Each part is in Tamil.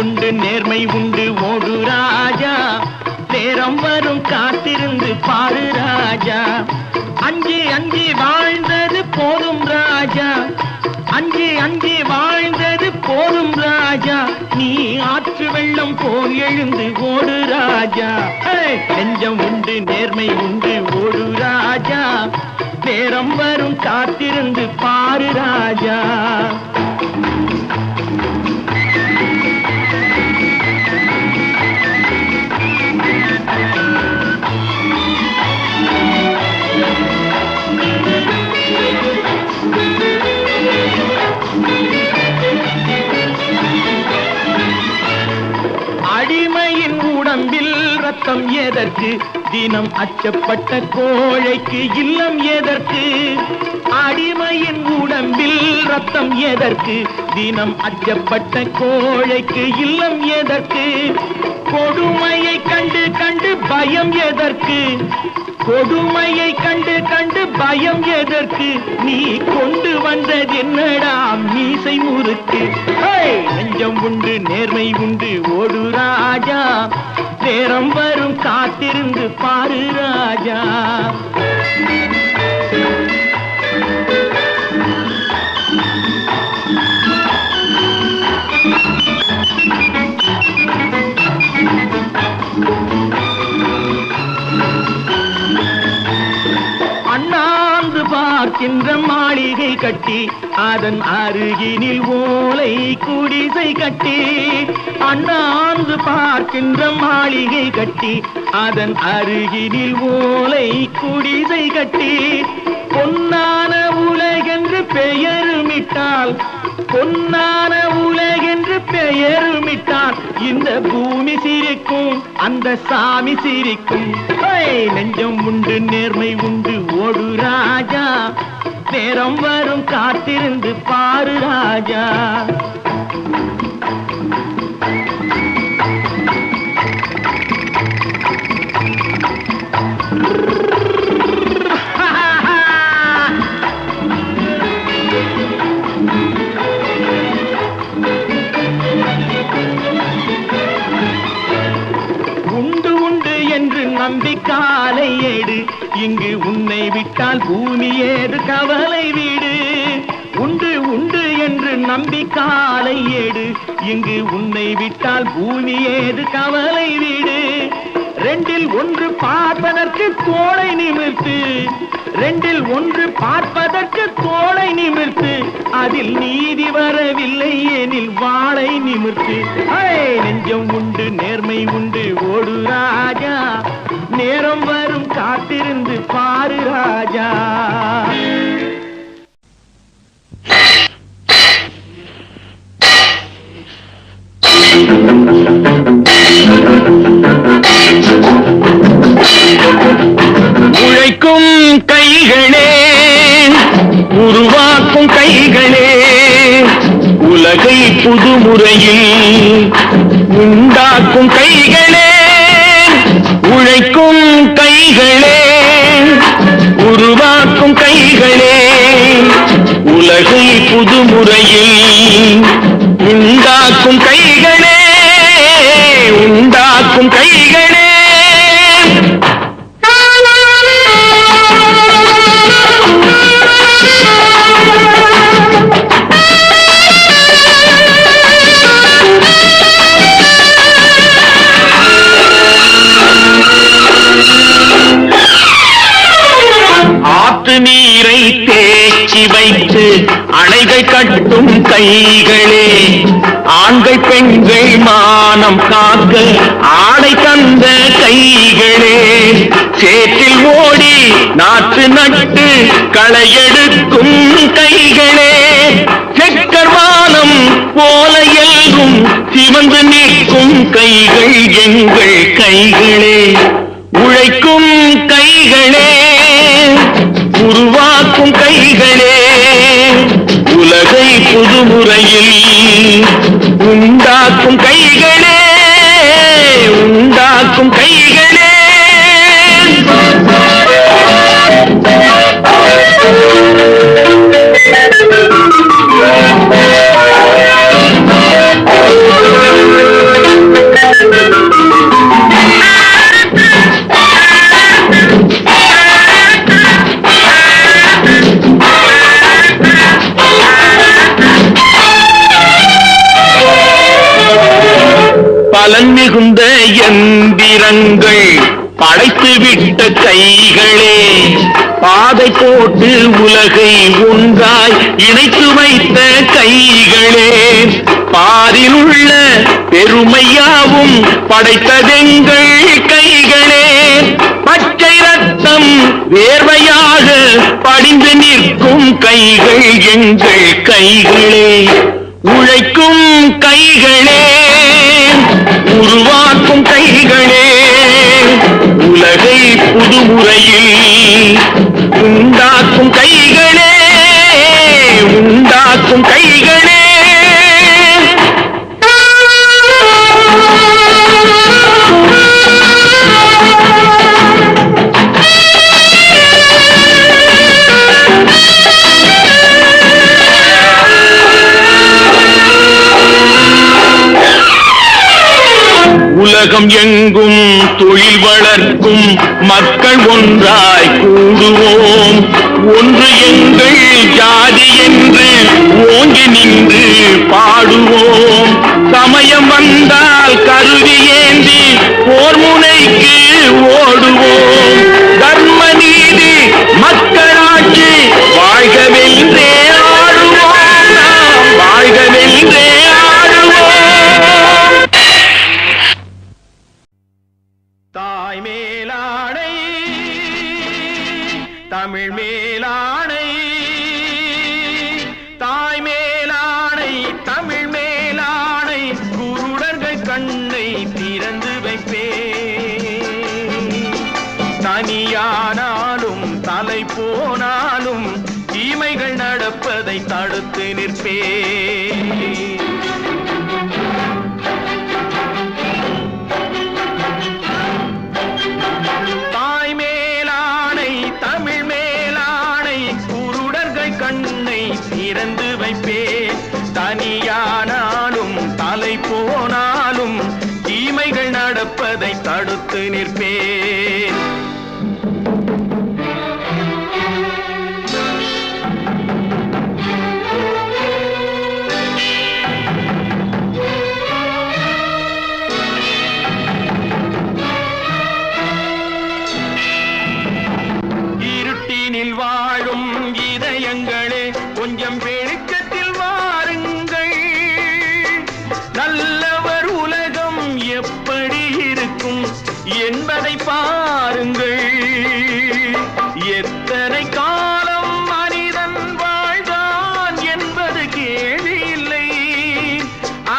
உண்டு நேர்மை உண்டு ஓடு ராஜா, நேரம் வரும் காத்திருந்து பாரு ராஜா. அஞ்சி அஞ்சி வாழ்ந்தது போதும் ராஜா, அஞ்சி அஞ்சி வாழ்ந்தது போதும் ராஜா. நீ ஆற்று வெள்ளம் போல் எழுந்து ஓடு ராஜா. நெஞ்சம் உண்டு நேர்மை உண்டு ஓடு ராஜா, நேரம் வரும் காத்திருந்து பாரு ராஜா. அடிமையின் உடம்பில் ரத்தம் எதற்கு, தினம் அச்சப்பட்ட கோழைக்கு இல்லம் எதற்கு. அடிமையின் உடம்பில் ரத்தம் எதற்கு, தினம் அச்சப்பட்ட கோழைக்கு இல்லம் எதற்கு. கொடுமையை கண்டு கண்டு பயம் எதற்கு, கொடுமையை கண்டு கண்டு பயம் எதற்கு. நீ கொண்டு வந்தது என்னடா மீசை முறுக்கு. நெஞ்சம் உண்டு நேர்மை உண்டு ஓடு ராஜா, நேரம் வரும் காத்திருந்து பாரு ராஜா. அண்ணாந்து பார்க்கின்ற மாளிகை கட்டி, அதன் அருகினில் ஓலை குடிசை கட்டி. அண்ணாந்து பார்க்கின்ற மாளிகை கட்டி, அதன் அருகினில் ஓலை குடிசை கட்டி. பொன்னான உலகென்று பெயருமிட்டால், பொன்னான உலகென்று பெயருமிட்டால், இந்த பூமி சிரிக்கும் அந்த சாமி சிரிக்கும். நெஞ்சம் உண்டு நேர்மை உண்டு ஓடு ராஜா, நேரம் வரும் காத்திருந்து பாரு ராஜா. நம்பிக்காலை ஏடு, இங்கு உன்னை விட்டால் பூமி ஏது கவலை வீடு. உண்டு உண்டு என்று நம்பிக்காலை ஏடு, இங்கு உன்னை விட்டால் பூமி ஏது கவலை வீடு. ரெண்டில் ஒன்று பார்ப்பதற்கு தோளை நிமிர்த்து, ரெண்டில் ஒன்று பார்ப்பதற்கு தோளை நிமிர்த்து. அதில் நீதி வரவில்லை எனில் வாளை நிமிர்த்து. நெஞ்சம் உண்டு நேர்மை உண்டு ஓடு ராஜா, நேரம் வரும் காத்திருந்து பாரு ராஜா. உழைக்கும் கைகளே, உருவாக்கும் கைகளே, உலகை புதுமுறையில் உண்டாக்கும் கைகளே. உழைக்கும் கைகளே, உருவாக்கும் கைகளே, உலகை புதுமுறையில் உண்டாக்கும் கைகளே, உண்டாக்கும் கைகளே. ஆற்று நீரை தேய்ச்சி வைத்து அணைகள் கட்டும் கைகளே, ஆண்கள் பெண்கள் மானம் காக்க ஆடை தந்த கைகளே. சேற்றில் ஓடி நாற்று நட்டு களையெடுக்கும் கைகளே, செக்கர்வானம் போல எல்லும் சிவந்து நிற்கும் கைகள் எங்கள் கைகளே. உழைக்கும் கைகளே, உருவாக்கும் கைகளே, அகிலங்கள் படைத்துவிட்ட கைகளே, பாதை போட்டு உலகை ஒன்றாய் இணைத்து வைத்த கைகளே, பாரிலுள்ள பெருமையாவும் படைத்ததெங்கள் கைகளே, பச்சை ரத்தம் வேர்வையாக படிந்து நிற்கும் கைகள் எங்கள் கைகளே, உழைக்கும் கைகளே, உருவாக்கும் கைகளே, உலகை புதுமுறையில் உண்டாக்கும் கைகளே, உண்டாக்கும் கைகளே. உலகம் எங்கும் தொழில் வளர்க்கும் மக்கள் ஒன்றாய் கூடுவோம், ஒன்று எங்கள் ஜாதி என்று ஓங்கி நின்று பாடுவோம், சமயம் வந்தால் கருவி ஏந்தி போர் முனைக்கு ஓடுவோம், தர்ம நீதி மக்களாட்சி வாழ்கவென்றே ஆடுவோம், நாம் வாழ்கவென்றே ஆடுவோம். தாய் மேலாடை தமிழ் மேலாடை, தாய் மேலாடை தமிழ் மேலாடை, குருடர்கள் கண்ணை திறந்து வைப்பேன், தனியானாலும் தலை போனாலும் தீமைகள் நடப்பதை தடுத்து நிற்பேன். திறந்து வைப்பேன், தனியானாலும் தலை போனாலும் தீமைகள் நடப்பதை தடுத்து நிற்பேன். இருட்டினில் வாழும் இதயங்களே, கொஞ்சம் வெளிச்சத்தில் வாருங்கள், நல்லவர் உலகம் எப்படி இருக்கும் என்பதை பாருங்கள். எத்தனை காலம் மனிதன் வாழ்ந்தான் என்பது கேள்வி இல்லை,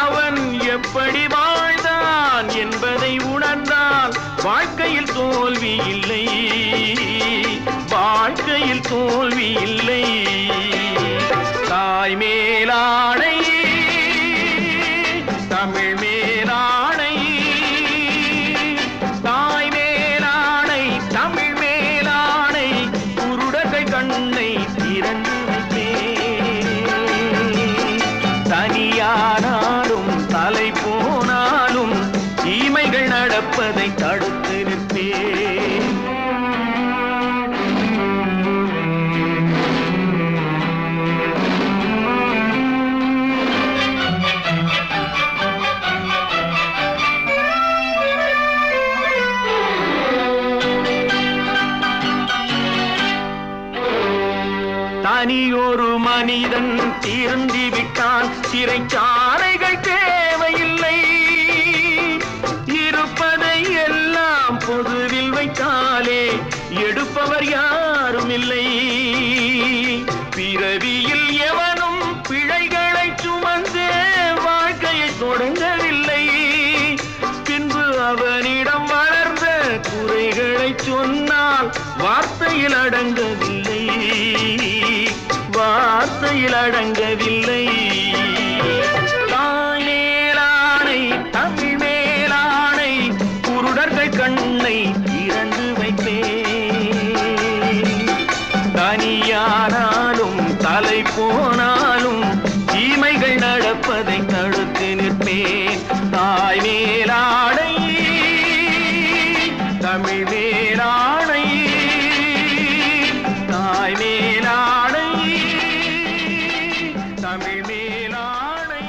அவன் எப்படி வாழ்ந்தான் என்பதை உணர்ந்தால் வாழ்க்கையில் தோல்வி இல்லை, வாழ்க்கையில் தோல்வி இல்லை. தாய் மேலாடை தமிழ் மேலாடை, தாய் மேலாடை தமிழ் மேலாடை, குருடர்கள் கண்ணை திறந்து வைப்பேன், தனியானாலும் தலை போனாலும் தீமைகள் நடப்பதை தடுத்து நிற்பேன். தனியொரு மனிதன் திருந்திவிட்டான், சிறைச்சாலைகள் தேவையில்லை, இருப்பதை எல்லாம் பொதுவில் வைத்தாலே எடுப்பவர் யாரும் இல்லை. பிறவியில் எவனும் பிழைகளை சுமந்தே வாழ்க்கையை தொடங்கவில்லை, பின்பு அவனிடம் வளர்ந்த குறைகளை சொன்னால் வார்த்தையில் அடங்கவில்லை, வார்த்தையில் அடங்கவில்லை. தாய் மேலாடை தமிழ் மேலாடை, குருடர்கள் கண்ணை திறந்து வைப்பேன், தனியானாலும் தலை போனாலும் தீமைகள் நடப்பதை தடுத்து நிற்பேன். தாய் மேலாடை தமிழ் மேலாடை, தாய் மேலாடை தமிழ் மேலாடை.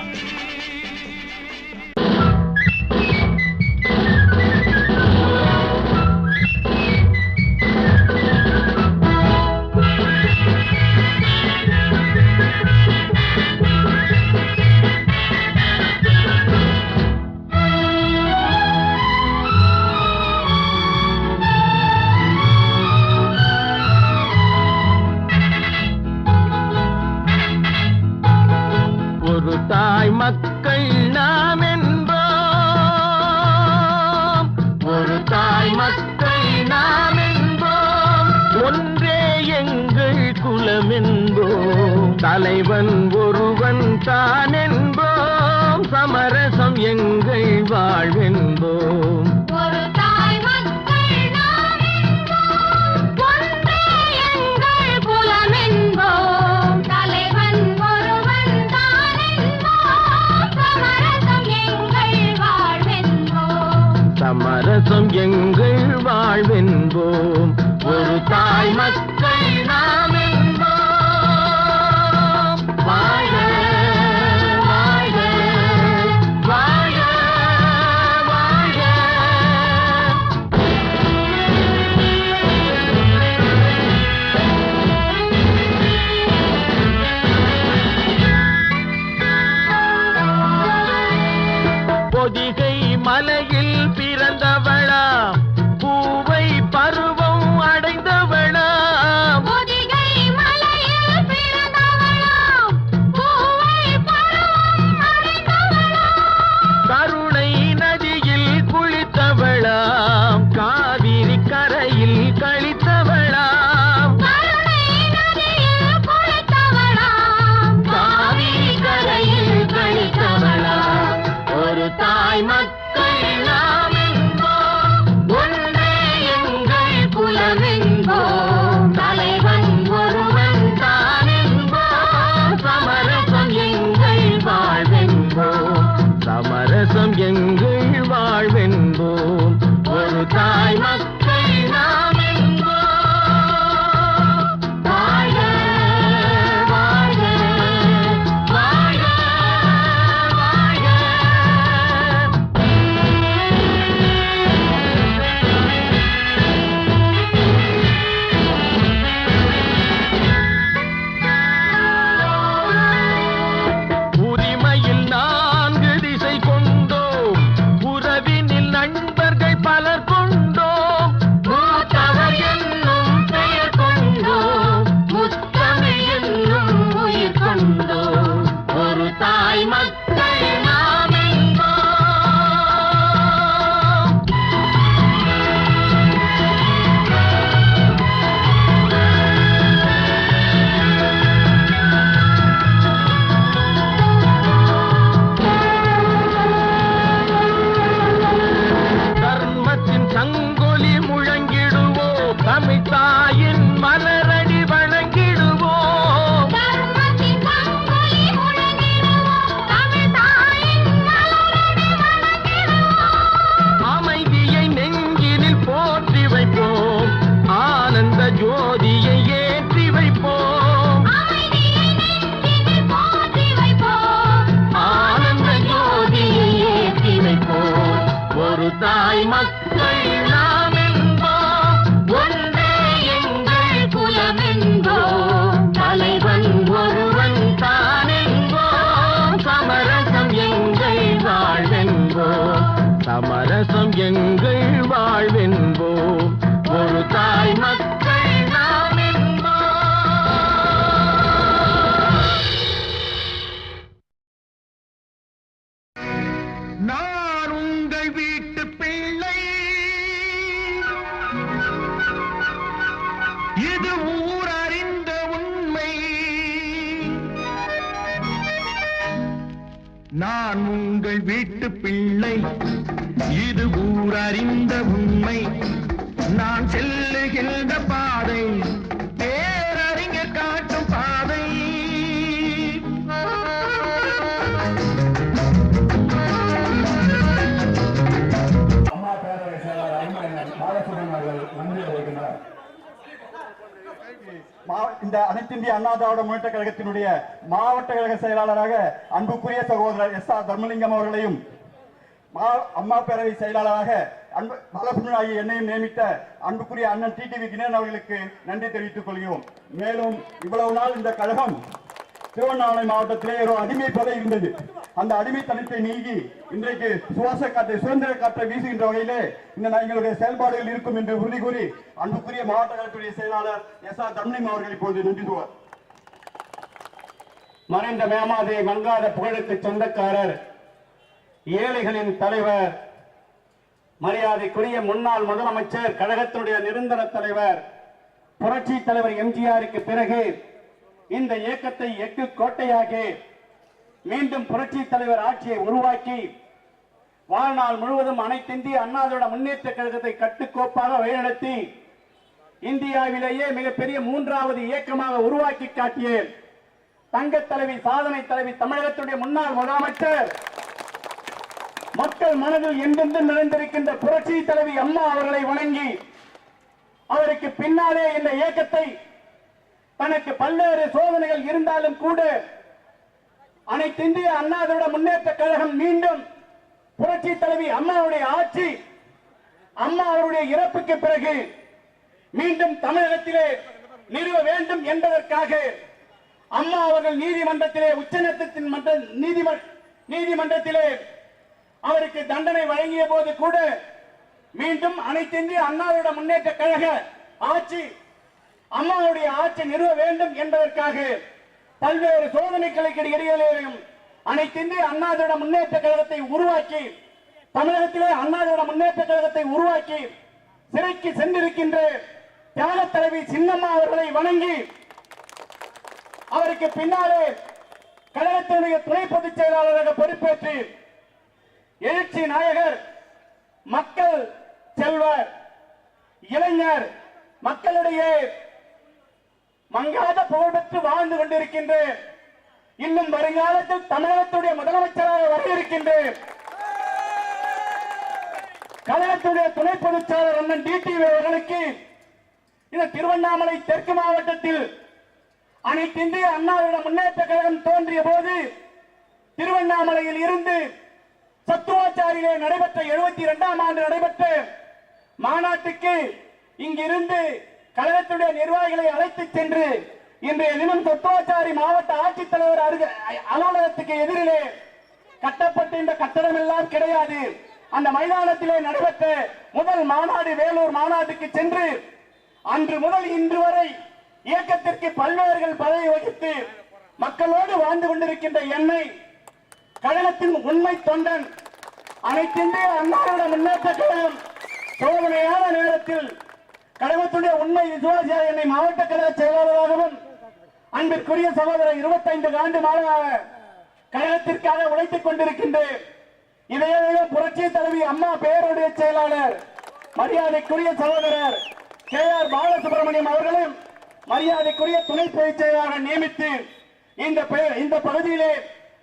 மக்கள் நாம் என்போம், ஒரு தாய் மக்கள் நாம் என்போம், ஒன்றே எங்கள் குலம் என்போம், தலைவன் ஒருவன் தான் என்போம், சமரசம் எங்கள் வாழ்வென்போம். சமரசம் எங்கள் வாழ்வென்போம், ஒரு தாய் மக்கள் நாம் என்போம். வாழ்க வாழ்க வாழ்க வாழ்க. பொதிகை மலையில் பிறந்தவளா, பூவை பருவம் அடைந்தவளா, பொதிகை மலையில் பிறந்தவளா, பூவை பருவம் அடைந்தவளா, கருணை நதியில் குளித்தவளா, காவிரி கரையில் கழித்தவளா, கருணை நதியில் குளித்தவளா, காவிரி கரையில் கழித்தவளா, ஒரு தாய் மக்கள் நாம் என்போம், ஒன்றே எங்கள் குலம் என்போம், தலைவன் ஒருவன் தான் என்போம், சமரசம் எங்கள் வாழ்வென்போம், சமரசம் எங்கள் வாழ்வென்போம், ஒரு தாய் மக்கள் நாம் என்போம். வாழ்க வாழ்க வாழ்க வாழ்க. உரிமையில் 4 திசை கொண்டோம், உறவினில் நண்பர்கள் பலர் கொண்டோம், மூத்தவர் என்னும் பெயர் கொண்டோம், முத்தமிழ் என்னும் உயிர் கொண்டோம், ஒரு தாய் மக்கள் நாம் என்போம். தர்மத்தின் சங்கொலி முழங்கிடுவோம், தமிழ் தாயின் மலரடி வணங்கிடுவோம், தர்மத்தின் சங்கொலி முழங்கிடுவோம், தமிழ் தாயின் மலரடி வணங்கிடுவோம், அமைதியை நெஞ்சினில் போற்றி வைப்போம், ஆனந்த ஜோதியை ஏற்றி வைப்போம், அமைதியை நெஞ்சினில் போற்றி வைப்போம், ஆனந்த ஜோதியை ஏற்றி வைப்போம், ஒரு தாய் மக்கள் நாம் என்போம், ஒன்றே எங்கள் குலம் என்போம், தலைவன் ஒருவன் தான் என்போம், சமரசம் எங்கள் வாழ்வென்போம், சமரசம் எங்கள் வாழ்வென்போம், ஒரு தாய் மக்கள் நாம் என்போம். நான் உங்கள் வீட்டு பிள்ளை, இது ஊர் அறிந்த உண்மை, நான் உங்கள் வீட்டு பிள்ளை, இது ஊர் அறிந்த உண்மை, நான் செல்லுகின்ற பாதை பேரறிஞர் காட்டும் பாதை. அம்மா பேரவை செயலாளர் அறிஞர் பாலசுப்ரமணியன் அவர்கள் நன்றி தெரிவிக்கின்றனர். இந்த அனைத்திந்திய அண்ணா திராவிட முன்னேற்ற கழகத்தினுடைய மாவட்ட கழக செயலாளராக அன்புக்குரிய சகோதரர் எஸ்.ஆர். தர்மலிங்கம் அவர்களையும், அம்மா பேரவை செயலாளராக பாலசுப்ரமணியன் ஆகிய என்னையும் நியமித்த அன்புக்குரிய அண்ணன் டிடிவி தினேரன் அவர்களுக்கு நன்றி தெரிவித்துக் கொள்கிறோம். மேலும் இவ்வளவு நாள் இந்த கழகம் திருவண்ணாமலை மாவட்டத்திலே ஒரு அடிமை பதை இருந்தது. அந்த அடிமைத்தனத்தை நீங்கி இன்றைக்கு சுவாச காற்றை, சுதந்திர காற்றை வீசுகின்ற வகையிலே இந்த எங்களுடைய செயல்பாடுகள் இருக்கும் என்று உறுதி கூறி அன்புக்குரிய மாவட்ட கழகத்துடைய செயலாளர் எஸ்.ஆர். தர்மலிங்கம் அவர்கள் இப்போது நன்றி கூறுவார். மறைந்த மேமாதே மங்காத புகழுக்கு சொந்தக்காரர், ஏழைகளின் தலைவர், மரியாதைக்குரிய முன்னாள் முதலமைச்சர், கழகத்தினுடைய நிரந்தர தலைவர், புரட்சி தலைவர் எம்ஜிஆருக்கு பிறகு இந்த இயக்கத்தை எஃகு கோட்டையாகி மீண்டும் புரட்சி தலைவர் ஆட்சியை உருவாக்கி வாழ்நாள் முழுவதும் அனைத்திந்திய அண்ணா திராவிட முன்னேற்ற கழகத்தை கட்டுக்கோப்பாக வழிநடத்தி இந்தியாவிலேயே மிகப்பெரிய மூன்றாவது இயக்கமாக உருவாக்கி காட்டிய தங்க தலைவி, சாதனை தலைவி, தமிழகத்துடைய முன்னாள் முதலமைச்சர், மக்கள் மனதில் என்றென்றும் நிறைந்திருக்கின்ற புரட்சி தலைவி அம்மா அவர்களை வணங்கி அவருக்கு பின்னாலே இந்த இயக்கத்தை தனக்கு பல்வேறு சோதனைகள் இருந்தாலும் கூட அனைத்திந்திய அண்ணா திராவிட முன்னேற்ற கழகம் மீண்டும் புரட்சி தலைவி அம்மாவுடைய ஆட்சி, அம்மா அவருடைய இறப்புக்கு பிறகு மீண்டும் தமிழகத்திலே நிறுவ வேண்டும் என்பதற்காக அம்மா அவர்கள் நீதிமன்றத்திலே, உச்சநீதிமன்றத்தின் நீதிமன்றத்திலே அவருக்கு தண்டனை வழங்கிய போது கூட மீண்டும் அனைத்திந்திய அண்ணா திராவிட முன்னேற்ற கழக ஆட்சி, அம்மாவுடைய ஆட்சி நிறுவ வேண்டும் என்பதற்காக பல்வேறு சோதனைகளுக்கு இடையிலேயும் அனைத்திந்திய அண்ணா திராவிட முன்னேற்ற கழகத்தை உருவாக்கி, தமிழகத்திலே அண்ணா திராவிட முன்னேற்ற கழகத்தை உருவாக்கி சிறைக்கு சென்றிருக்கின்ற தியாக தலைவி சின்னம்மா அவர்களை வணங்கி அவருக்கு பின்னாலே கழகத்தினுடைய துணை பொதுச் செயலாளராக பொறுப்பேற்று எழுச்சி நாயகர், மக்கள் செல்வர், இளைஞர், மக்களிடையே மங்காத புகழ்பெற்று வாழ்ந்து கொண்டிருக்கின்ற, இன்னும் வருங்காலத்தில் தமிழகத்துடைய முதலமைச்சராக வர இருக்கின்ற கழகத்துடைய துணை பொதுச் செயலாளர் அண்ணன் டிடிவி அவர்களுக்கு இந்த திருவண்ணாமலை தெற்கு மாவட்டத்தில் அனைத்திந்திய அண்ணா திராவிட முன்னேற்ற கழகம் தோன்றிய போது திருவண்ணாமலையில் இருந்து சத்துவாச்சாரியிலே நடைபெற்ற 72ஆம் ஆண்டு நடைபெற்ற மாநாட்டுக்கு இங்கிருந்து கழகத்துடைய நிர்வாகிகளை அழைத்துச் சென்று இன்றைய தினம் சத்துவாச்சாரி மாவட்ட ஆட்சித்தலைவர் அலுவலகத்துக்கு எதிரிலே கட்டப்பட்ட இந்த கட்டடம் எல்லாம் கிடையாது, அந்த மைதானத்திலே நடைபெற்ற முதல் மாநாடு வேலூர் மாநாட்டுக்கு சென்று அன்று முதல் இன்று வரை இயக்கத்திற்கு பல்வேறுகள் பதவி வகித்து மக்களோடு வாழ்ந்து கொண்டிருக்கின்ற என்னை, கழகத்தின் உண்மை தொண்டன், அனைத்திந்திய அண்ணா திராவிட முன்னேற்ற கழகம் சோதனையான நேரத்தில் கழகத்துடைய உண்மை விசுவாசியாக என்னை மாவட்ட கழக செயலாளராகவும் அன்பிற்குரிய சகோதரர் 25 ஆண்டு காலமாக கழகத்திற்காக உழைத்துக் கொண்டிருக்கின்றேன். இதையே புரட்சி தலைவி அம்மா பேருடைய செயலாளர் மரியாதைக்குரிய சகோதரர் KR பாலசுப்ரமணியம் அவர்களும் மரியாதைக்குரிய துணை பொதுச் செயலாளர் நியமித்து இந்த பகுதியிலே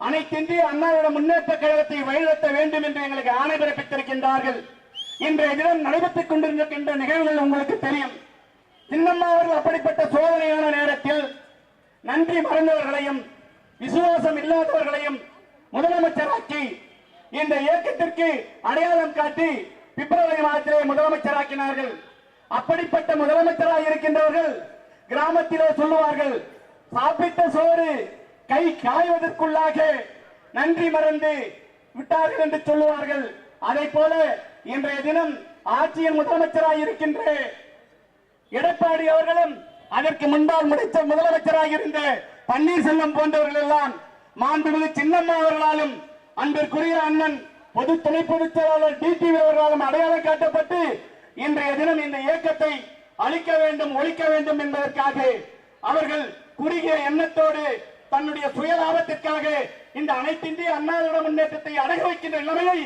அனைத்திந்திய அண்ணா திராவிட முன்னேற்ற கழகத்தை வழிநடத்த வேண்டும் என்று எங்களுக்கு ஆணை பிறப்பித்திருக்கின்றார்கள். இன்றைய தினம் நடைபெற்றுக் கொண்டிருக்கின்ற நிகழ்வுகள் உங்களுக்கு தெரியும். சின்னம்மா அவர்கள் அப்படிப்பட்ட சோதனையான நேரத்தில் நன்றி மறந்தவர்களையும் விசுவாசம் இல்லாதவர்களையும் முதலமைச்சராக்கி இந்த இயக்கத்திற்கு அடையாளம் காட்டி பிப்ரவரி மாதத்திலே முதலமைச்சராக்கினார்கள். அப்படிப்பட்ட முதலமைச்சராக இருக்கின்றவர்கள் கிராமத்திலே சொல்லுவார்கள், சாப்பிட்ட சோறு கை காய்வதற்குள்ளாக நன்றி மறந்து விட்டார்கள் என்று சொல்லுவார்கள். அதை போல இன்றைய தினம் ஆட்சியின் முதலமைச்சராக இருக்கின்ற எடப்பாடி அவர்களும் அதற்கு முன்பால் முடித்த முதலமைச்சராக இருந்த பன்னீர்செல்வம் போன்றவர்கள் எல்லாம் மாண்புமிகு சின்னம்மா அவர்களாலும் அன்பிற்குரிய அண்ணன் துணை பொதுச் செயலாளர் டிடிவி அவர்களாலும் அடையாளம் காட்டப்பட்டு இன்றைய தினம் இந்த இயக்கத்தை அழிக்க வேண்டும், ஒழிக்க வேண்டும் என்பதற்காக அவர்கள் குறுகிய எண்ணத்தோடு தன்னுடைய சுயலாபத்திற்காக இந்த அனைத்திந்திய அண்ணா திராவிட முன்னேற்றத்தை அடகு வைக்கின்ற நிலைமையை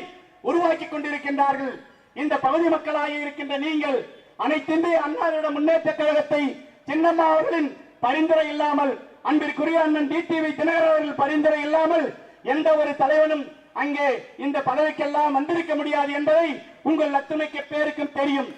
உருவாக்கி கொண்டிருக்கின்றார்கள். இந்த பகுதி மக்களாக இருக்கின்ற நீங்கள் அனைத்திந்திய அண்ணா திராவிட முன்னேற்ற கழகத்தை சின்னம்மா அவர்களின் பரிந்துரை இல்லாமல், அன்பிற்குரிய அண்ணன் டிடிவி தினகரன் அவர்கள் பரிந்துரை இல்லாமல் எந்த ஒரு தலைவனும் அங்கே இந்த பதவிக்கெல்லாம் வந்திருக்க முடியாது என்பதை உங்கள் அத்துணைக்கு பேருக்கும் தெரியும்.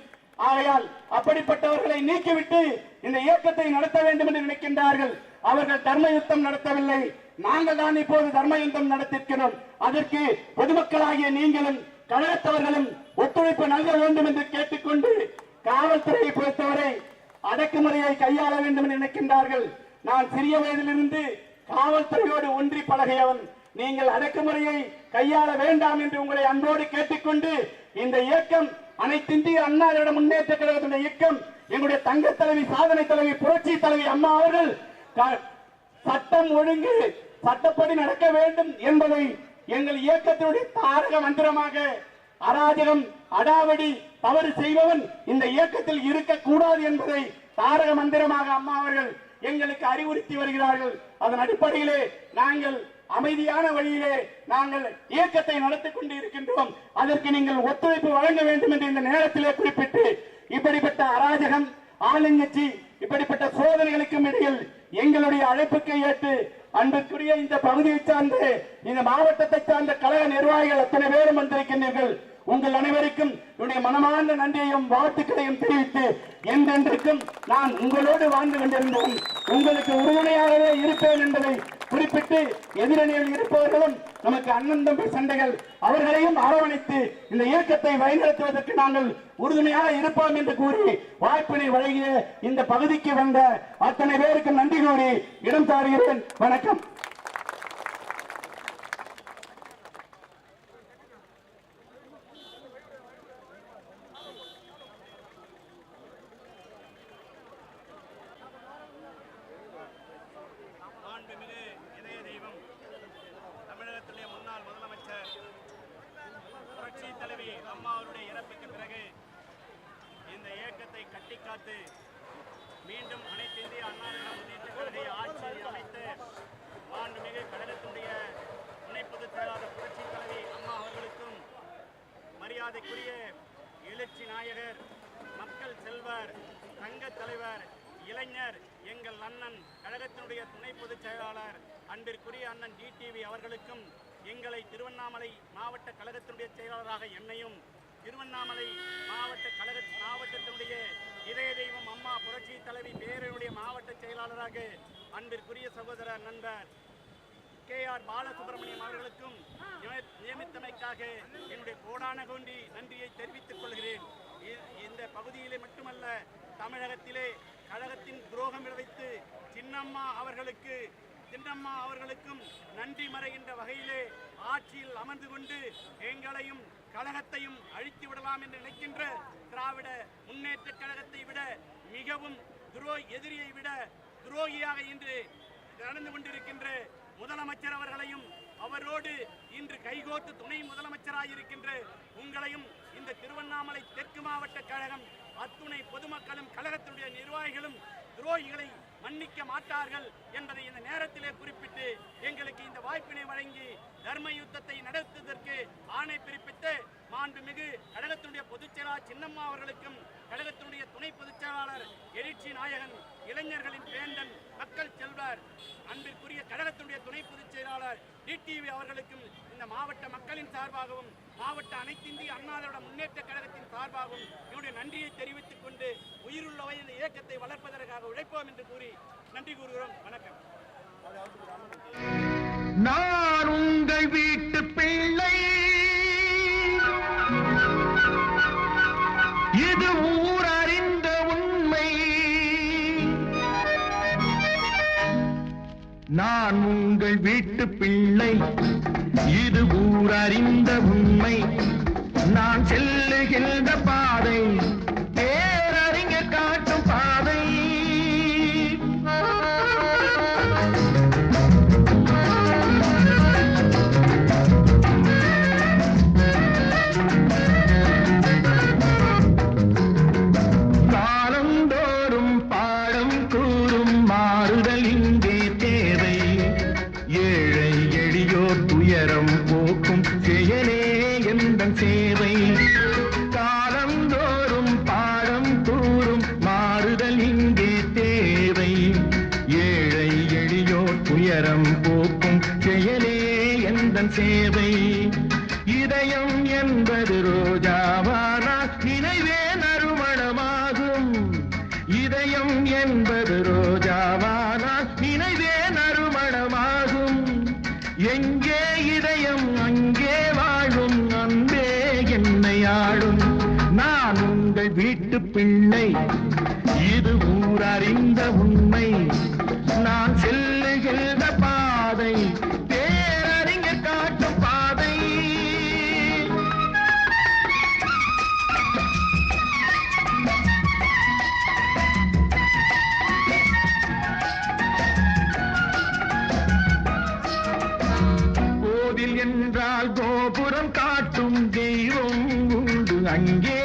ஆகையால் அப்படிப்பட்டவர்களை நீக்கிவிட்டு இந்த இயக்கத்தை நடத்த வேண்டும் என்று நினைக்கின்றார்கள். அவர்கள் தர்ம யுத்தம் நடத்தவில்லை, நாங்கள் தான் இப்போது தர்ம யுத்தம் நடத்திருக்கிறோம். அதற்கு பொதுமக்களாகிய நீங்களும் கழகத்தவர்களும் ஒத்துழைப்பு நல்க வேண்டும் என்று கேட்டுக்கொண்டு காவல்துறையை பொறுத்தவரை அடக்குமுறையை கையாள வேண்டும் என்று நினைக்கின்றார்கள். நான் சிறிய வயதிலிருந்து காவல்துறையோடு ஒன்றி பழகியவன். நீங்கள் அடக்குமுறையை கையாள வேண்டாம் என்று உங்களை அன்போடு கேட்டுக்கொண்டு இந்த இயக்கம் அனைத்திந்திய அண்ணா திராவிட முன்னேற்ற கழகத்துடைய இயக்கம், எங்களுடைய தங்க தலைவி, சாதனை தலைவி, புரட்சி தலைவி அம்மா அவர்கள் சட்டம் ஒழுங்கு சட்டப்படி நடக்க வேண்டும் என்பதை எங்கள் இயக்கத்தினுடைய தாரக மந்திரமாக, அராஜகம் அடாவடி தவறு செய்பவன் இந்த இயக்கத்தில் இருக்கக்கூடாது என்பதை தாரக மந்திரமாக அம்மா அவர்கள் எங்களுக்கு அறிவுறுத்தி வருகிறார்கள். அதன் அடிப்படையிலே நாங்கள் அமைதியான வழியிலே நாங்கள் இயக்கத்தை நடத்திக் கொண்டு இருக்கின்றோம். அதற்கு நீங்கள் ஒத்துழைப்பு வழங்க வேண்டும் என்று இந்த நேரத்திலே குறிப்பிட்டு, இப்படிப்பட்ட அராஜகம், ஆளுங்கட்சி, இப்படிப்பட்ட சோதனைகளுக்கும் இடையில் எங்களுடைய அழைப்புக்கு ஏற்று அன்புக்குரிய இந்த பகுதியை சார்ந்த, இந்த மாவட்டத்தை சார்ந்த கழக நிர்வாகிகள் அத்தனை பேரும் வந்திருக்கின்றீர்கள். உங்கள் அனைவருக்கும் என்னுடைய மனமார்ந்த நன்றியையும் வாழ்த்துக்களையும் தெரிவித்து, என்றென்றைக்கும் நான் உங்களோடு வாழ்ந்து கொண்டிருந்தேன், உங்களுக்கு உறுதுணையாகவே இருப்பேன் என்பதை குறிப்பிட்டு, எதிரணியில் இருப்பவர்களும் நமக்கு அண்ணன் தம்பி சண்டைகள், அவர்களையும் அரவணைத்து இந்த இயக்கத்தை வழிநடத்துவதற்கு நாங்கள் உறுதுணையாக இருப்போம் என்று கூறி வாய்ப்பினை வழங்கிய இந்த பகுதிக்கு வந்த அத்தனை பேருக்கு நன்றி கூறி இடம் தாருகிறேன். வணக்கம். மாண்புமிகு இதய தெய்வம் தமிழகத்திலே முன்னாள் முதலமைச்சர் புரட்சி தலைவி அம்மா அவருடைய இறப்புக்கு பிறகு இந்த இயக்கத்தை கட்டிக்காத்து மீண்டும் அனைத்து இந்திய அண்ணா முன்னேற்ற கழக ஆட்சியை அமைத்து மாண்புமிகு கழகத்தினுடைய துணை பொதுச் செயலாளர் புரட்சி தலைவி அம்மா அவர்களுக்கும் மரியாதைக்குரிய எழுச்சி நாயகர், மக்கள் செல்வர், தங்க தலைவர், இளைஞர், எங்கள் அண்ணன் கழகத்தினுடைய துணை பொதுச் செயலாளர் அன்பிற்குரிய அண்ணன் டிடிவி அவர்களுக்கும், எங்களை திருவண்ணாமலை மாவட்ட கழகத்தினுடைய செயலாளராக என்னையும், திருவண்ணாமலை மாவட்டத்தினுடைய இதய தெய்வம் அம்மா புரட்சி தலைவி பேரனுடைய மாவட்ட செயலாளராக அன்பிற்குரிய சகோதரர் நண்பர் KR பாலசுப்ரமணியம் அவர்களுக்கும் நியமித்தமைக்காக என்னுடைய கோடான கோடி நன்றியை தெரிவித்துக் கொள்கிறேன். இந்த பகுதியிலே மட்டுமல்ல, தமிழகத்திலே கழகத்தின் துரோகம் விளைவித்து சின்னம்மா அவர்களுக்கும் நன்றி மறைகின்ற வகையிலே ஆட்சியில் அமர்ந்து கொண்டு எங்களையும் கழகத்தையும் அழித்து விடலாம் என்று நினைக்கின்ற திராவிட முன்னேற்ற கழகத்தை விட மிகவும் எதிரியை விட துரோகியாக இன்று நடந்து கொண்டிருக்கின்ற முதலமைச்சர் அவர்களையும், அவரோடு இன்று கைகோர்த்து துணை முதலமைச்சராயிருக்கின்ற உங்களையும் இந்த திருவண்ணாமலை தெற்கு மாவட்ட கழகம் அத்துணை பொதுமக்களும் கழகத்தினுடைய நிர்வாகிகளும் துரோகிகளை மன்னிக்க மாட்டார்கள் என்பதை இந்த நேரத்திலே குறிப்பிட்டு, எங்களுக்கு இந்த வாய்ப்பினை வழங்கி தர்ம யுத்தத்தை நடத்துவதற்கு ஆணை பிறப்பித்து மாண்புமிகு கழகத்தினுடைய பொதுச் செயலாளர் சின்னம்மா அவர்களுக்கும், கழகத்தினுடைய துணை பொதுச் செயலாளர் எழுச்சி நாயகன், இளைஞர்களின் வேந்தன், மக்கள் செல்வர், அன்பிற்குரிய கழகத்தினுடைய துணை பொதுச் செயலாளர் டிடிவி அவர்களுக்கும் இந்த மாவட்ட மக்களின் சார்பாகவும் மாவட்ட அனைத்திந்திய அண்ணா திராவிட முன்னேற்ற கழகத்தின் சார்பாகவும் என்னுடைய நன்றியை தெரிவித்துக் கொண்டு, உயிருள்ளவை இந்த இயக்கத்தை வளர்ப்பதற்காக உழைப்போம் என்று கூறி நன்றி கூறுகிறோம். வணக்கம். நான் உங்கள் வீட்டு பிள்ளை, இது ஊர் அறிந்த உண்மை. நான் உங்கள் வீட்டு பிள்ளை, இது ஊர் அறிந்த உண்மை. நான் செல்லுகின்ற பாதை பேரறிஞர் காட்டும் பாதை. காலந்தோறும் பாடம் கூறும் மாறுதல் இங்கே தேவை. ஏழை எளியோர் துயரம் போக்கும் செயலே எந்தன் சேவை. காலந்தோறும் பாடம் கூறும் மாறுதல் இங்கே தேவை. ஏழை எளியோர் துயரம் போக்கும் செயலே எந்தன் சேவை. இதயம் என்பது ரோஜாவானால் நினைவே நறுமணமாகும். இதயம் என்பது ரோஜாவானால் நினைவே நறுமணமாகும். எங்கே இதயம் அங்கே வாழும் அன்பே என்னை ஆளும். நான் உங்கள் வீட்டு பிள்ளை, இது ஊர் அறிந்த உண்மை. நான் செல்லுகின்ற பாதை பேரறிஞர் காட்டும் பாதை. என்றால் கோபுரம் காட்டும் தெய்வம் உண்டு அங்கே,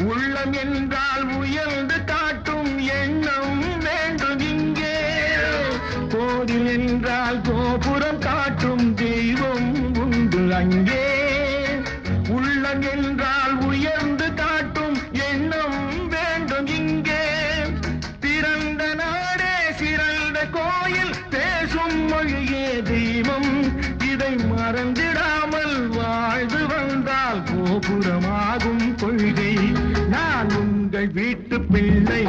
உள்ளம் என்றால் உயர்ந்து காட்டும் எண்ணம் வேண்டும் இங்கே. கோவில் என்றால் கோபுரம் காட்டும் தெய்வம் உண்டு அங்கே, உள்ளம் என்றால் உயர்ந்து காட்டும் எண்ணம் வேண்டும் இங்கே. பிறந்த நாடே சிறந்த கோயில், பேசும் மொழியே தெய்வம், இதை மறந்திடாமல் வாழ்ந்து வந்தால் கோபுரமாகும் கொள்கை. நான் உங்கள் வீட்டு பிள்ளை,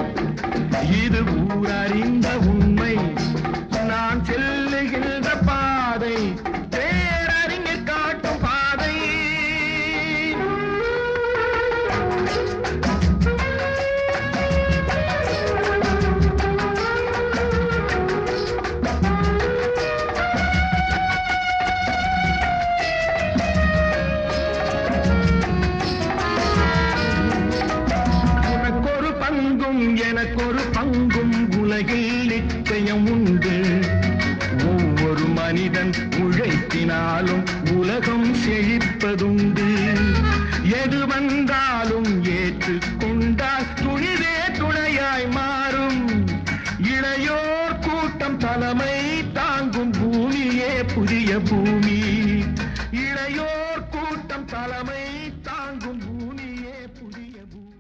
இது ஊரறிந்த உண்மை. நான் செல்லுகின்ற பாதை பேரறிஞர் காட்டும் பாதை. உனக்கொரு பங்கும் எனக்கொரு பங்கும் உலகில் நிச்சயம் உண்டு. ஒவ்வொரு மனிதன் உழைப்பினாலும் உலகம் செழிப்பதுண்டு. எது வந்தாலும் ஏற்றுக்கொண்டால் துணிவே துணையாய் மாறும். இளையோர் கூட்டம் தலைமை தாங்கும் பூமியே புதிய பூமி. இளையோர் கூட்டம் தலைமை தாங்கும் பூமியே புதிய பூமி.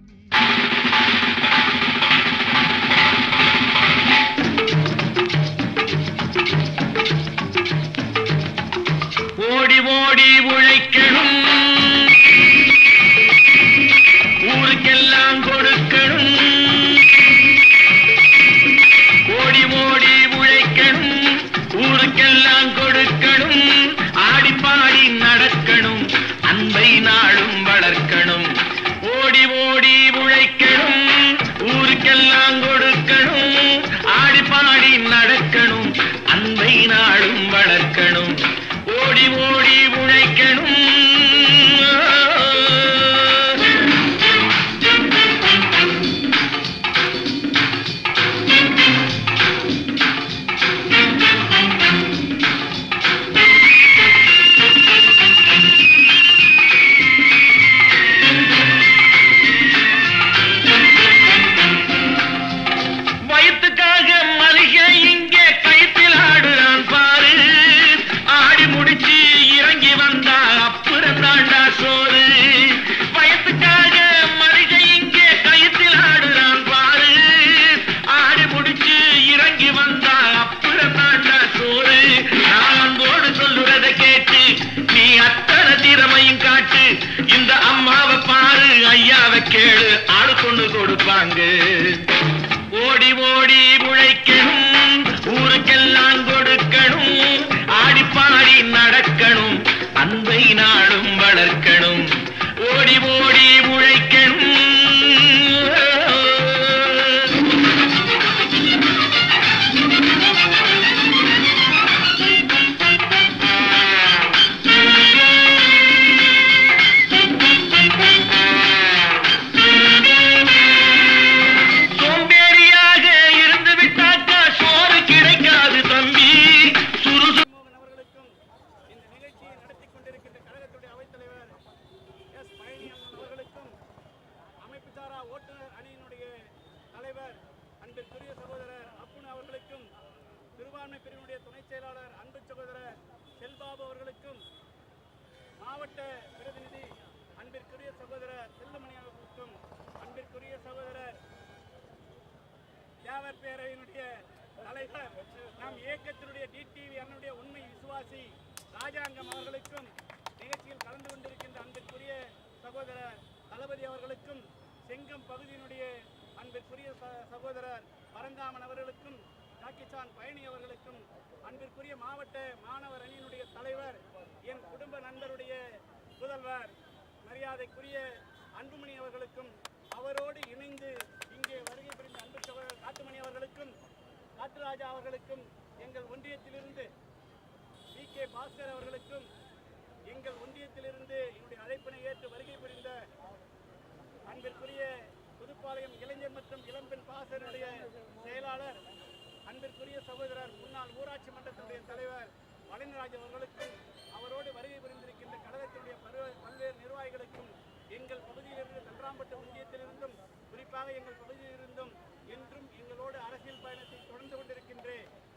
ஓடி ஓடி உழைக்கணும், ஊருக்கெல்லாம் கொடுக்கணும். ஓடி ஓடி உழைக்கணும், ஊருக்கெல்லாம் கொடுக்கணும். ஆடி பாடி நடக்கணும், அன்பை நாளும் வளர்க்கணும். ஓடி ஓடி உழைக்கணும், ஊருக்கெல்லாம் கொடுக்கணும். ஆடி பாடி நடக்கணும், அன்பை நாளும் வளர்க்கணும். ஓடி ஓடி உழைக்கணும். வயிற்றுக்காக மளிகை இங்கே கைத்தில் ஆடுறான் பாரு. ஆடி முடிச்சு இறங்கி வந்தா அப்புறம் தாண்டா சோறு. வயத்துக்காக மளிகை இங்கே கைத்தில் ஆடுறான் பாரு. ஆடி முடிச்சு இறங்கி வந்தா அப்புறம் தாண்டா சோறு. நான் அன்போடு சொல்லுறதை கேட்டு நீ அத்தனை திறமையும் காட்டு. இந்த அம்மாவை பாரு, ஐயாவை கேளு, ஆளு கொண்டு கொடுப்பாங்க. ஓடி ஓடி உழைக்கணும், ஊருக்கெல்லாம் கொடுக்கணும். ஆடி பாடி நடக்கணும், அன்பை நாளும் வளர்க்கணும். ஓடி ஓடி உழைக்கணும். சோம்பேறியாக இருந்து விட்டாக்கா சோறு கிடைக்காது தம்பி. அவர்களுக்கும் இந்த நிகழ்ச்சியை நடத்தி கொண்டிருக்கின்ற கழகத்துடைய அவைத்தலைவர் எஸ் பழனி அண்ணன் அவர்களுக்கும், அமைப்புசாரா ஓட்டுநர் அணியினுடைய தலைவர் அன்பிற்குரிய சகோதரர் அப்புன் அவர்களுக்கும், சிறுபான்மை பிரிவினுடைய துணைச் செயலாளர் அன்பு சகோதரர் செல்பாபு அவர்களுக்கும், மாவட்ட பிரதிநிதி அன்பிற்குரிய சகோதரர் செல்லுமணி அவர்களுக்கும், அன்பிற்குரிய சகோதரர் தேவர் பேரவையினுடைய தலைவர், நம் இயக்கத்தினுடைய டிடிவி அண்ணனுடைய உண்மை விசுவாசி ராஜாங்கம் அவர்களுக்கும், நிகழ்ச்சியில் கலந்து கொண்டிருக்கின்ற அன்பிற்குரிய சகோதரர் தளபதி அவர்களுக்கும், செங்கம் பகுதியினுடைய அன்பிற்குரிய சகோதரர் பரந்தாமன் அவர்களுக்கும், ஜாக்கிசான் பழனி அவர்களுக்கும், அன்பிற்குரிய மாவட்ட மாணவர் அணியினுடைய தலைவர், என் குடும்ப நண்பருடைய புதல்வர் மரியாதைக்குரிய அன்புமணி அவர்களுக்கும், அவரோடு இணைந்து இங்கே வருகை புரிந்த அன்பு சகோதரர் காட்டுமணி அவர்களுக்கும், காட்டுராஜா அவர்களுக்கும், எங்கள் ஒன்றியத்திலிருந்து கே பாஸ்கர் அவர்களுக்கும், எங்கள் ஒன்றியத்திலிருந்து என்னுடைய அழைப்பினை ஏற்று வருகை புரிந்த அன்பிற்குரிய புதுப்பாளையம் இளைஞர் மற்றும் இளம்பெண் பாசனுடைய செயலாளர், அன்பிற்குரிய சகோதரர் முன்னாள் ஊராட்சி மன்றத்தினுடைய தலைவர் பழனிராஜ் அவர்களுக்கும் அவரோடு வருகை புரிந்திருக்கின்ற கழகத்தினுடைய பல்வேறு நிர்வாகிகளுக்கும் எங்கள் பகுதியிலிருந்து தன்றாம்பட்டு ஒன்றியத்திலிருந்தும் குறிப்பாக எங்கள் பகுதியிலிருந்தும் என்றும் எங்களோடு அரசியல் பயணத்தை தொடர்ந்து கொண்டிருக்கின்ற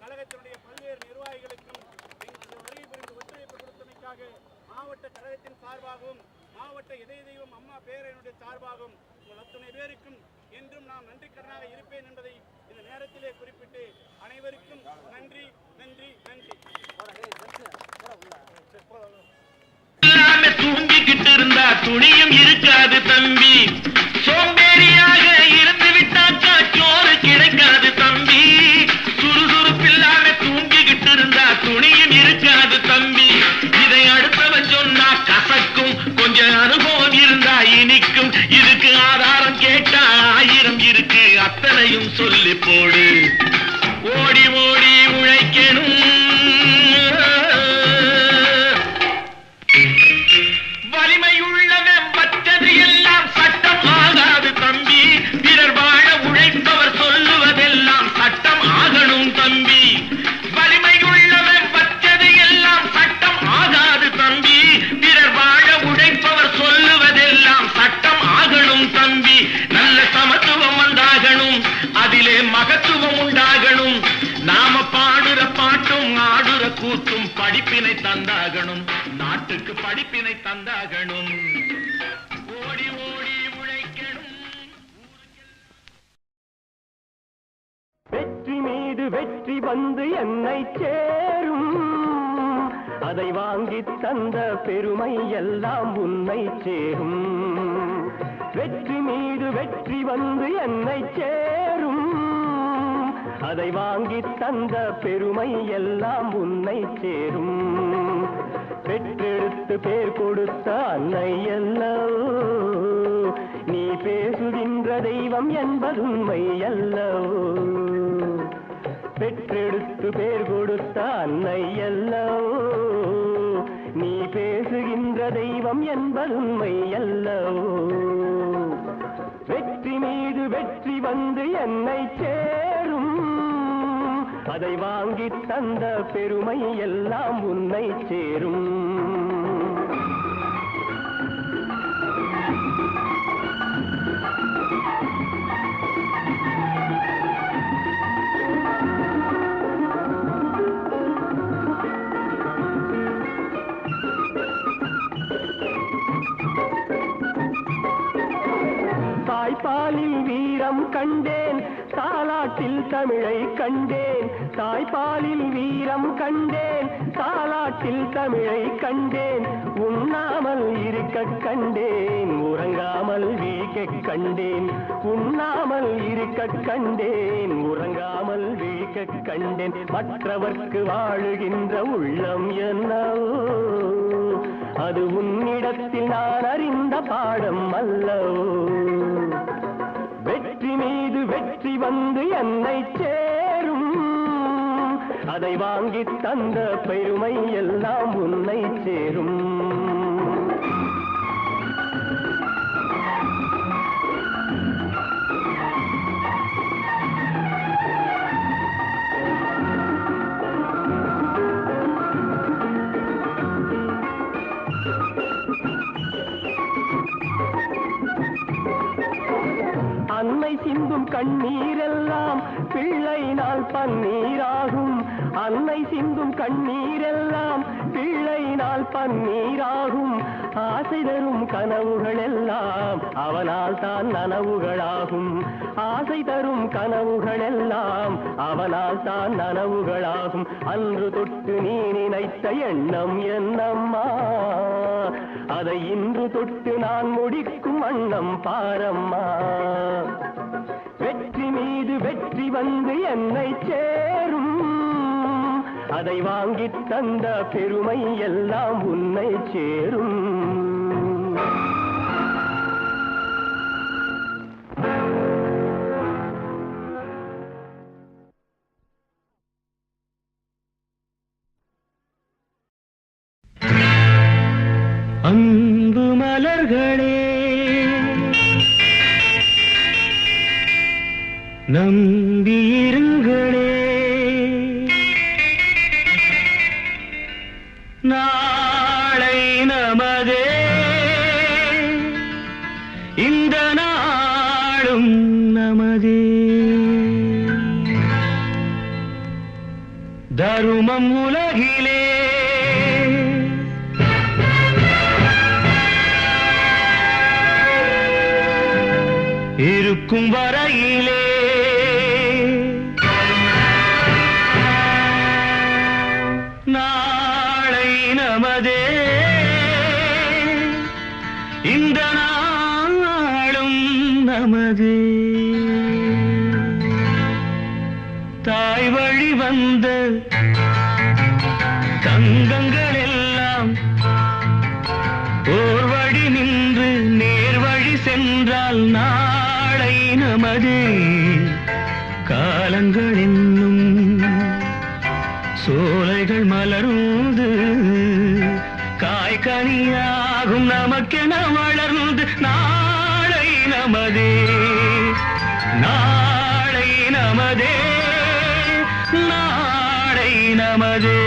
கழகத்தினுடைய பல்வேறு நிர்வாகிகளுக்கும் எங்கள் வருகை புரிந்து ஒத்துழைப்பு கொடுத்தமைக்காக மாவட்ட கழகத்தின் சார்பாகவும் மாவட்ட இதய தெய்வம் அம்மா பேரனுடைய சார்பாகவும் உங்கள் அத்துணை பேருக்கும் என்றும் நான் நன்றிக்கடனாக இருப்பேன் என்பதை இந்த நேரத்திலே குறிப்பிட்டு அனைவருக்கும் நன்றி நன்றி நன்றி. தூங்கிக்கிட்டு இருந்தா துணியும் இருக்காது தம்பி, சோம்பேறியாக இருந்து விட்டாக்கா சோறு கிடைக்காது தம்பி, சுறுசுறுப்பில்லாம தூங்கிக்கிட்டு இருந்தா துணியும் இருக்காது தம்பி, இதை அடுத்தவன் சொன்னா கசக்கும், கொஞ்சம் அனுபவம் இருந்தா இனிக்கும், இதுக்கு ஆதாரம் கேட்டா 1000 இருக்கு, அத்தனையும் சொல்லி போடு, ஓடி ஓடி உழைக்கணும், வலிமையுள்ளவன் வச்சது எல்லாம் சட்டம் ஆகாது தம்பி, பிறர் வாழ உழைப்பவர் சொல்லுவதெல்லாம் சட்டம் ஆகணும் தம்பி, வலிமையுள்ளவன் வச்சது எல்லாம் சட்டம் ஆகாது தம்பி, பிறர் வாழ உழைப்பவர் சொல்லுவதெல்லாம் சட்டம் ஆகணும் தம்பி, நல்ல சமத்துவம் உண்டாகணும், அதிலே மகத்துவம் உண்டாகணும், நாம பாடுற பாட்டும் ஆடுற கூத்தும் படிப்பினை தந்தாகணும், நாட்டுக்கு படிப்பினை தந்தாகணும், ஓடி ஓடி உழைக்கணும். வெற்றி மீது வெற்றி வந்து என்னை சேரும், அதை வாங்கி தந்த பெருமை எல்லாம் உன்னை சேரும், வெற்றி மீது வெற்றி வந்து என்னை சேரும், அதை வாங்கி தந்த பெருமை எல்லாம் உன்னை சேரும், பெற்றெடுத்து பேர் கொடுத்த அன்னை அல்லவோ, நீ பேசுகின்ற தெய்வம் என்பது உண்மை அல்லவோ, பெற்றெடுத்து பேர் கொடுத்த அன்னை அல்லவோ, நீ பேசுகின்ற தெய்வம் என்பது உண்மை அல்லவோ, வெற்றி மீது வெற்றி வந்து என்னை சேரும், அதை வாங்கி தந்த பெருமை எல்லாம் உன்னை சேரும். தாய்ப்பாலில் வீரம் கண்டேன், தாலாட்டில் தமிழை கண்டேன், தாய்ப்பாலில் வீரம் கண்டேன், தாலாட்டில் தமிழை கண்டேன், உண்ணாமல் இருக்க கண்டேன், உறங்காமல் வீழ்க்க கண்டேன், உண்ணாமல் இருக்க கண்டேன், உறங்காமல் வீழ்க்க கண்டேன், மற்றவர்க்கு வாழுகின்ற உள்ளம் என்னவோ, அது உன்னிடத்தில் நான் அறிந்த பாடம் அல்லவோ, வெற்றி மீது வெற்றி வந்து என்னை சேரும், அதை வாங்கி தந்த பெருமை எல்லாம் உன்னை சேரும். அன்னை சிந்தும் கண்ணீரெல்லாம் பிள்ளையினால் பன்னீராகும், அன்னை சிந்தும் கண்ணீரெல்லாம் பிள்ளையினால் பன்னீராகும், ஆசை தரும் கனவுகள் எல்லாம் அவனால் தான் நனவுகளாகும், ஆசை தரும் கனவுகள் எல்லாம் அவனால் தான் நனவுகளாகும், அன்று தொட்டு நீ நினைத்த எண்ணம் என்னம்மா, அதை இன்று தொட்டு நான் முடிக்கும் வண்ணம் பாரம்மா, வெற்றி மீது வெற்றி வந்து என்னை சேரும், அதை வாங்கி தந்த பெருமை எல்லாம் உன்னை சேரும். அன்பு மலர்களே நம்பியிருங்களே, நாளை நமதே இந்த நாளும் நமதே தருமம் உலகிலே இருக்கும் வரையிலே நாளை நமதே இந்த நாளும் நமதே தாய் வழி வந்த தங்கங்கள் எல்லாம் ஓர் வழி நின்று நேர் வழி சென்றால் நாளை நமதே காலங்கள் என்னும் சோலைகள் மலர்ந்து காய்கனியாகும் நமக்கென வளர்ந்து நாளை நமதே நாளை நமதே நாளை நமதே